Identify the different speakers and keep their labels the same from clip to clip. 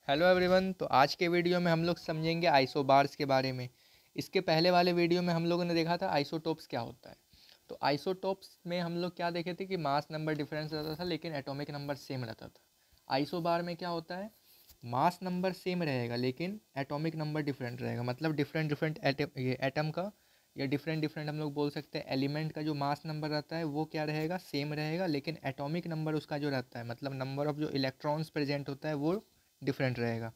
Speaker 1: Hello everyone. तो आज के वीडियो में हम लोग समझेंगे आइसोबार्स के बारे में। इसके पहले वाले वीडियो में हम लोगों ने देखा था आइसोटोप्स क्या होता है। तो आइसोटोप्स में हम लोग क्या देखे थे कि मास नंबर डिफरेंस रहता था लेकिन एटॉमिक नंबर सेम रहता था। आइसोबार में क्या होता है, मास नंबर सेम रहेगा लेकिन एटॉमिक नंबर डिफरेंट रहेगा। मतलब डिफरेंट डिफरेंट एटम का या डिफरेंट डिफरेंट हम लोग बोल सकते हैं एलिमेंट का जो मास नंबर रहता है वो क्या रहेगा, सेम रहेगा, लेकिन एटॉमिक नंबर उसका जो रहता है मतलब नंबर ऑफ जो इलेक्ट्रॉन्स प्रेजेंट होता है वो डिफरेंट रहेगा।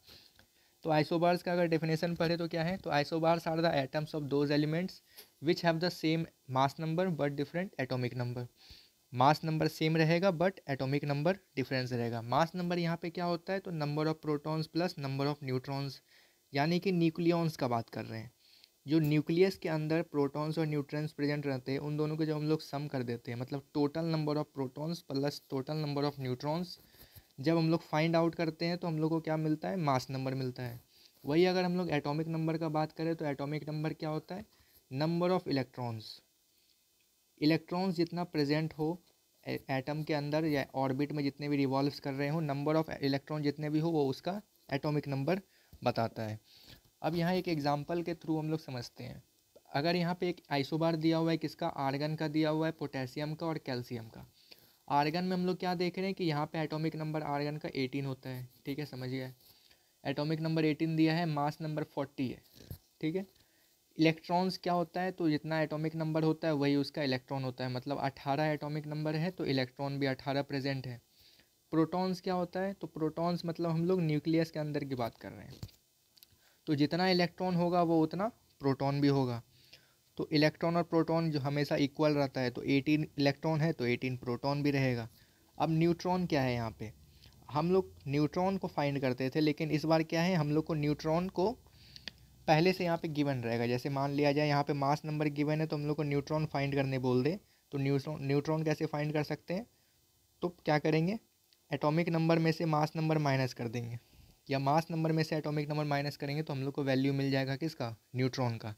Speaker 1: तो आइसोबार्स का अगर डेफिनेशन पढ़े तो क्या है, तो isobars are the atoms of those elements which have the same mass number but different atomic number. Mass number same रहेगा बट एटॉमिक नंबर डिफरेंस रहेगा। मास नंबर यहाँ पे क्या होता है, तो number of protons plus number of neutrons, यानी कि न्यूक्लियॉन्स का बात कर रहे हैं। जो न्यूक्लियस के अंदर प्रोटॉन्स और न्यूट्रॉन्स प्रेजेंट रहते हैं उन दोनों को जब हम लोग सम कर देते हैं, मतलब total number of protons plus total number of neutrons जब हम लोग फाइंड आउट करते हैं तो हम लोग को क्या मिलता है, मास नंबर मिलता है। वही अगर हम लोग एटॉमिक नंबर का बात करें तो एटॉमिक नंबर क्या होता है, नंबर ऑफ इलेक्ट्रॉन्स। इलेक्ट्रॉन्स जितना प्रेजेंट हो एटम के अंदर या ऑर्बिट में जितने भी रिवॉल्व्स कर रहे हो, नंबर ऑफ इलेक्ट्रॉन जितने भी हो वो उसका एटॉमिक नंबर बताता है। अब यहाँ एक एग्जांपल के थ्रू हम लोग समझते हैं। अगर यहाँ पे एक आइसोबार दिया हुआ है, किसका, आर्गन का दिया हुआ है, पोटेशियम का और कैल्शियम का। आर्गन में हम लोग क्या देख रहे हैं कि यहाँ पे एटॉमिक नंबर आर्गन का 18 होता है, ठीक है, समझिए। एटॉमिक नंबर 18 दिया है, मास नंबर 40 है, ठीक है। इलेक्ट्रॉन्स क्या होता है, तो जितना एटॉमिक नंबर होता है वही उसका इलेक्ट्रॉन होता है, मतलब 18 एटॉमिक नंबर है तो इलेक्ट्रॉन भी 18 प्रेजेंट है। प्रोटॉन्स क्या होता है, तो प्रोटॉन्स मतलब हम लोग न्यूक्लियस के अंदर की बात कर रहे हैं, तो जितना इलेक्ट्रॉन होगा वो उतना प्रोटॉन भी होगा। तो इलेक्ट्रॉन और प्रोटॉन जो हमेशा इक्वल रहता है, तो 18 इलेक्ट्रॉन है तो 18 प्रोटॉन भी रहेगा। अब न्यूट्रॉन क्या है, यहाँ पे हम लोग न्यूट्रॉन को फाइंड करते थे लेकिन इस बार क्या है, हम लोग को न्यूट्रॉन को पहले से यहाँ पे गिवन रहेगा। जैसे मान लिया जाए यहाँ पे मास नंबर गिवन है तो हम लोग को न्यूट्रॉन फाइंड करने बोल दे, तो न्यूट्रॉन कैसे फाइंड कर सकते हैं, तो क्या करेंगे, एटॉमिक नंबर में से मास नंबर माइनस कर देंगे, या मास नंबर में से एटॉमिक नंबर माइनस करेंगे तो हम लोग को वैल्यू मिल जाएगा किसका, न्यूट्रॉन का।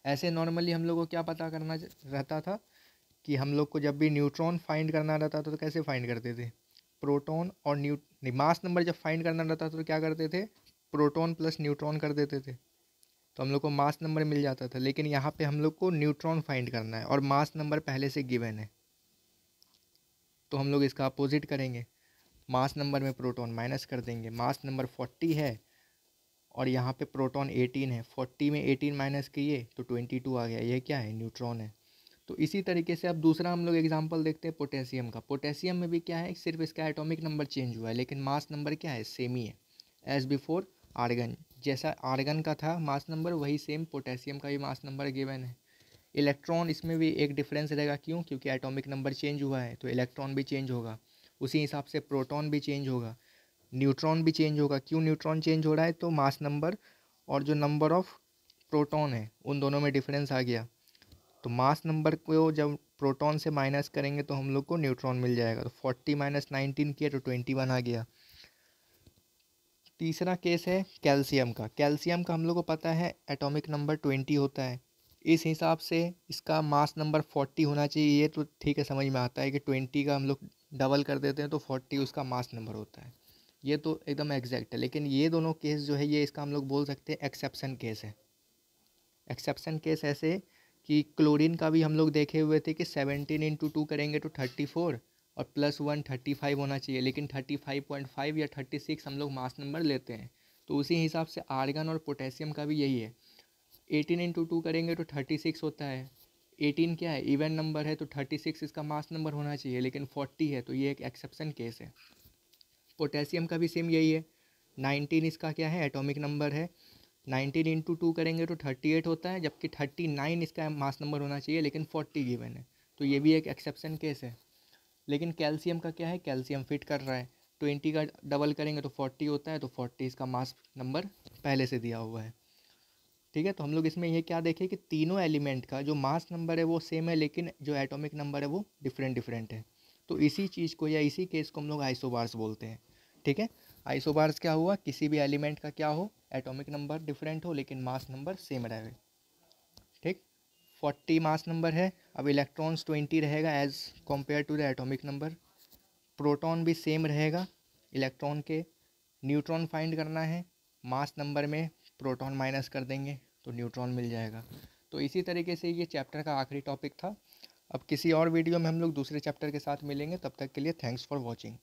Speaker 1: ऐसे नॉर्मली हम लोग को क्या पता करना रहता था कि हम लोग को जब भी न्यूट्रॉन फाइंड करना रहता था तो कैसे फाइंड करते थे, प्रोटॉन और मास नंबर जब फाइंड करना रहता था तो क्या करते थे, प्रोटॉन प्लस न्यूट्रॉन कर देते थे, तो हम लोग को मास नंबर मिल जाता था। लेकिन यहाँ पे हम लोग को न्यूट्रॉन फाइंड करना है और मास नंबर पहले से गिवन है, तो हम लोग इसका अपोजिट करेंगे, मास नंबर में प्रोटॉन माइनस कर देंगे। मास नंबर 40 है और यहाँ पे प्रोटॉन 18 है, 40 में 18 माइनस किए तो 22 आ गया, ये क्या है, न्यूट्रॉन है। तो इसी तरीके से अब दूसरा हम लोग एग्जांपल देखते हैं पोटेशियम का। पोटेशियम में भी क्या है, सिर्फ इसका एटॉमिक नंबर चेंज हुआ है लेकिन मास नंबर क्या है, सेम ही है एज बिफोर आर्गन। जैसा आर्गन का था मास नंबर वही सेम पोटेशियम का भी मास नंबर गिवन है। इलेक्ट्रॉन इसमें भी एक डिफरेंस रहेगा, क्यों, क्योंकि एटॉमिक नंबर चेंज हुआ है तो इलेक्ट्रॉन भी चेंज होगा, उसी हिसाब से प्रोटॉन भी चेंज होगा, न्यूट्रॉन भी चेंज होगा। क्यों न्यूट्रॉन चेंज हो रहा है, तो मास नंबर और जो नंबर ऑफ प्रोटॉन है उन दोनों में डिफरेंस आ गया, तो मास नंबर को जब प्रोटॉन से माइनस करेंगे तो हम लोग को न्यूट्रॉन मिल जाएगा। तो 40 माइनस 19 किया तो 21 आ गया। तीसरा केस है कैल्शियम का। कैल्शियम का हम लोग को पता है एटॉमिक नंबर 20 होता है, इस हिसाब से इसका मास नंबर 40 होना चाहिए। ये तो ठीक है, समझ में आता है कि 20 का हम लोग डबल कर देते हैं तो 40 उसका मास नंबर होता है, ये तो एकदम एग्जैक्ट है। लेकिन ये दोनों केस जो है ये इसका हम लोग बोल सकते हैं एक्सेप्शन केस है। एक्सेप्शन केस ऐसे कि क्लोरीन का भी हम लोग देखे हुए थे कि 17 इंटू 2 करेंगे तो 34 और प्लस 1 35 होना चाहिए, लेकिन 35.5 या 36 हम लोग मास नंबर लेते हैं। तो उसी हिसाब से आर्गन और पोटेशियम का भी यही है, 18 इंटू 2 करेंगे तो 36 होता है। 18 क्या है, इवन नंबर है, तो 36 इसका मास नंबर होना चाहिए, लेकिन 40 है तो ये एक एक्सेप्शन केस है। पोटेशियम का भी सेम यही है, 19 इसका क्या है, एटॉमिक नंबर है, 19 इंटू 2 करेंगे तो 38 होता है, जबकि 39 इसका मास नंबर होना चाहिए लेकिन 40 गिवन है, तो ये भी एक एक्सेप्शन केस है। लेकिन कैल्शियम का क्या है, कैल्शियम फिट कर रहा है, 20 का डबल करेंगे तो 40 होता है, तो 40 इसका मास नंबर पहले से दिया हुआ है, ठीक है। तो हम लोग इसमें ये क्या देखें कि तीनों एलिमेंट का जो मास नंबर है वो सेम है लेकिन जो एटॉमिक नंबर है वो डिफरेंट डिफरेंट है। तो इसी चीज़ को या इसी केस को हम लोग आइसोबार्स बोलते हैं, ठीक है। आइसोबार्स क्या हुआ, किसी भी एलिमेंट का क्या हो, एटॉमिक नंबर डिफरेंट हो लेकिन मास नंबर सेम रहे, ठीक। 40 मास नंबर है, अब इलेक्ट्रॉन्स 20 रहेगा as compare to the atomic number. Proton भी सेम रहेगा इलेक्ट्रॉन के न्यूट्रॉन फाइंड करना है, मास नंबर में प्रोटॉन माइनस कर देंगे तो न्यूट्रॉन मिल जाएगा। तो इसी तरीके से ये चैप्टर का आखिरी टॉपिक था। अब किसी और वीडियो में हम लोग दूसरे चैप्टर के साथ मिलेंगे, तब तक के लिए थैंक्स फॉर वॉचिंग।